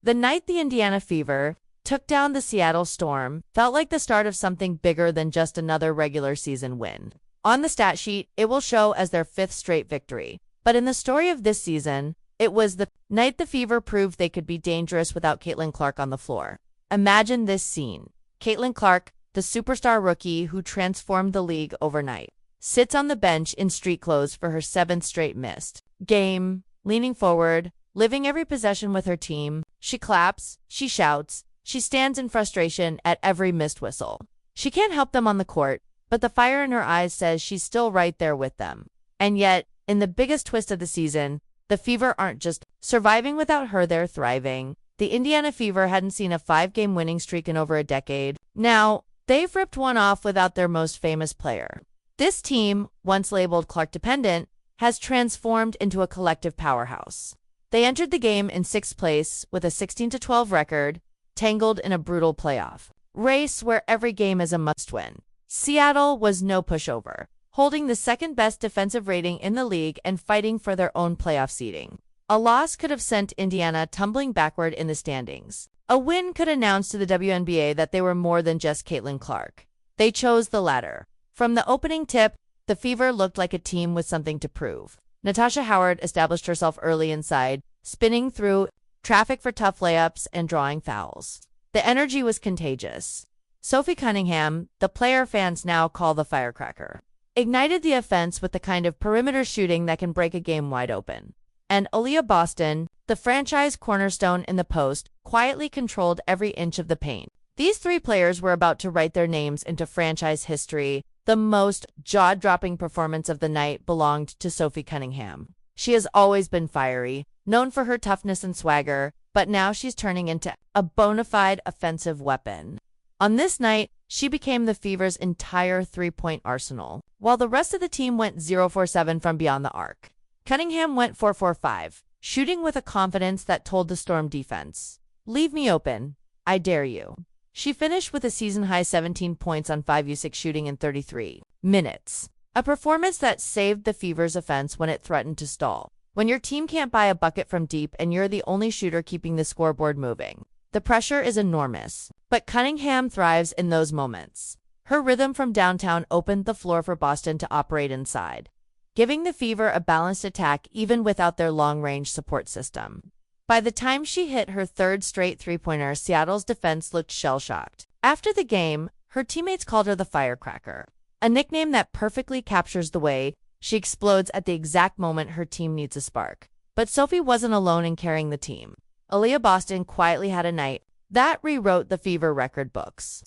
The night the Indiana Fever took down the Seattle Storm felt like the start of something bigger than just another regular season win. On the stat sheet, it will show as their 5th straight victory. But in the story of this season, it was the night the Fever proved they could be dangerous without Caitlin Clark on the floor. Imagine this scene. Caitlin Clark, the superstar rookie who transformed the league overnight, sits on the bench in street clothes for her 7th straight missed game, leaning forward, living every possession with her team. She claps, she shouts, she stands in frustration at every missed whistle. She can't help them on the court, but the fire in her eyes says she's still right there with them. And yet, in the biggest twist of the season, the Fever aren't just surviving without her, they're thriving. The Indiana Fever hadn't seen a 5-game winning streak in over a decade. Now, they've ripped one off without their most famous player. This team, once labeled Clark-dependent, has transformed into a collective powerhouse. They entered the game in 6th place with a 16-12 record, tangled in a brutal playoff race where every game is a must-win. Seattle was no pushover, holding the 2nd-best defensive rating in the league and fighting for their own playoff seeding. A loss could have sent Indiana tumbling backward in the standings. A win could announce to the WNBA that they were more than just Caitlin Clark. They chose the latter. From the opening tip, the Fever looked like a team with something to prove. Natasha Howard established herself early inside, spinning through traffic for tough layups and drawing fouls. The energy was contagious. Sophie Cunningham, the player fans now call the firecracker, ignited the offense with the kind of perimeter shooting that can break a game wide open. And Aaliyah Boston, the franchise cornerstone in the post, quietly controlled every inch of the paint. These 3 players were about to write their names into franchise history. The most jaw-dropping performance of the night belonged to Sophie Cunningham. She has always been fiery, known for her toughness and swagger, but now she's turning into a bona fide offensive weapon. On this night, she became the Fever's entire 3-point arsenal, while the rest of the team went 0-for-7 from beyond the arc. Cunningham went 4-for-5, shooting with a confidence that told the Storm defense, "Leave me open. I dare you." She finished with a season-high 17 points on 5u6 shooting in 33 minutes, a performance that saved the Fever's offense when it threatened to stall. When your team can't buy a bucket from deep and you're the only shooter keeping the scoreboard moving, the pressure is enormous. But Cunningham thrives in those moments. Her rhythm from downtown opened the floor for Boston to operate inside, giving the Fever a balanced attack even without their long-range support system. By the time she hit her 3rd straight 3-pointer, Seattle's defense looked shell-shocked. After the game, her teammates called her the firecracker, a nickname that perfectly captures the way she explodes at the exact moment her team needs a spark. But Sophie wasn't alone in carrying the team. Aaliyah Boston quietly had a night that rewrote the Fever record books.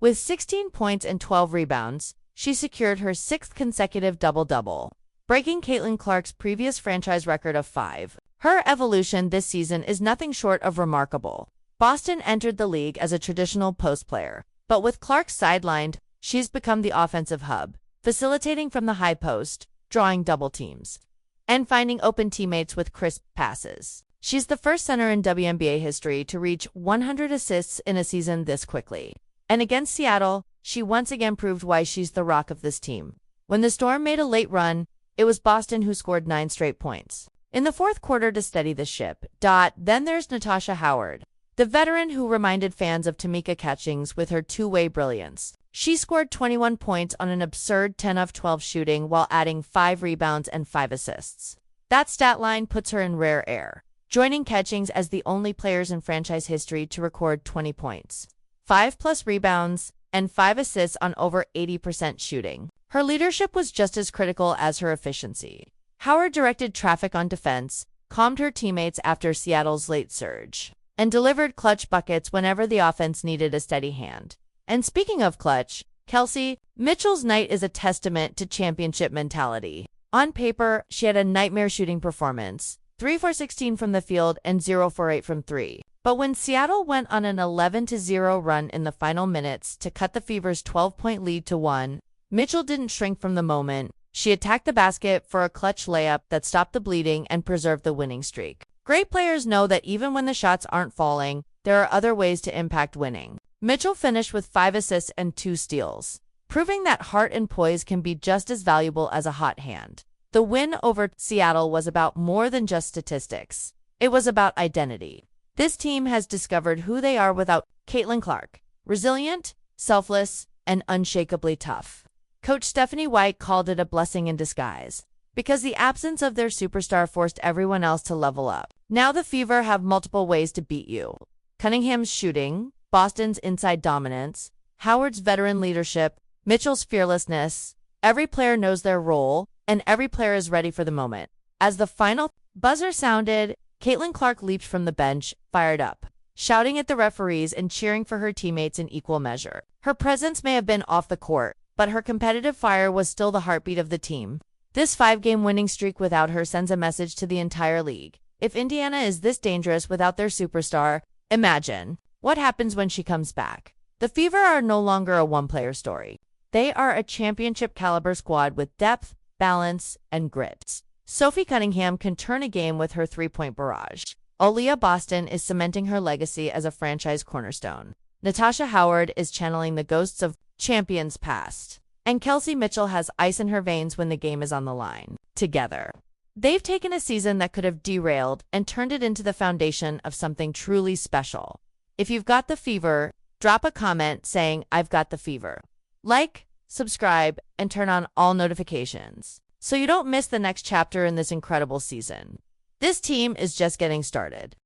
With 16 points and 12 rebounds, she secured her 6th consecutive double-double, breaking Caitlin Clark's previous franchise record of 5. Her evolution this season is nothing short of remarkable. Boston entered the league as a traditional post player, but with Clark sidelined, she's become the offensive hub, facilitating from the high post, drawing double teams, and finding open teammates with crisp passes. She's the first center in WNBA history to reach 100 assists in a season this quickly. And against Seattle, she once again proved why she's the rock of this team. When the Storm made a late run, it was Boston who scored 9 straight points in the 4th quarter to steady the ship. Then there's Natasha Howard, the veteran who reminded fans of Tamika Catchings with her two-way brilliance. She scored 21 points on an absurd 10 of 12 shooting while adding 5 rebounds and 5 assists. That stat line puts her in rare air, joining Catchings as the only players in franchise history to record 20 points, 5+ rebounds, and 5 assists on over 80% shooting. Her leadership was just as critical as her efficiency. Howard directed traffic on defense, calmed her teammates after Seattle's late surge, and delivered clutch buckets whenever the offense needed a steady hand. And speaking of clutch, Kelsey Mitchell's night is a testament to championship mentality. On paper, she had a nightmare shooting performance, 3 for 16 from the field and 0 for 8 from 3. But when Seattle went on an 11-0 run in the final minutes to cut the Fever's 12-point lead to 1, Mitchell didn't shrink from the moment. She attacked the basket for a clutch layup that stopped the bleeding and preserved the winning streak. Great players know that even when the shots aren't falling, there are other ways to impact winning. Mitchell finished with 5 assists and 2 steals, proving that heart and poise can be just as valuable as a hot hand. The win over Seattle was about more than just statistics. It was about identity. This team has discovered who they are without Caitlin Clark. Resilient, selfless, and unshakably tough. Coach Stephanie White called it a blessing in disguise, because the absence of their superstar forced everyone else to level up. Now the Fever have multiple ways to beat you. Cunningham's shooting, Boston's inside dominance, Howard's veteran leadership, Mitchell's fearlessness. Every player knows their role, and every player is ready for the moment. As the final buzzer sounded, Caitlin Clark leaped from the bench, fired up, shouting at the referees and cheering for her teammates in equal measure. Her presence may have been off the court, but her competitive fire was still the heartbeat of the team. This 5-game winning streak without her sends a message to the entire league. If Indiana is this dangerous without their superstar, imagine what happens when she comes back. The Fever are no longer a one-player story. They are a championship-caliber squad with depth, balance, and grit. Sophie Cunningham can turn a game with her three-point barrage. Aaliyah Boston is cementing her legacy as a franchise cornerstone. Natasha Howard is channeling the ghosts of champions past. And Kelsey Mitchell has ice in her veins when the game is on the line. Together, they've taken a season that could have derailed and turned it into the foundation of something truly special. If you've got the Fever, drop a comment saying, "I've got the Fever." Like, subscribe, and turn on all notifications so you don't miss the next chapter in this incredible season. This team is just getting started.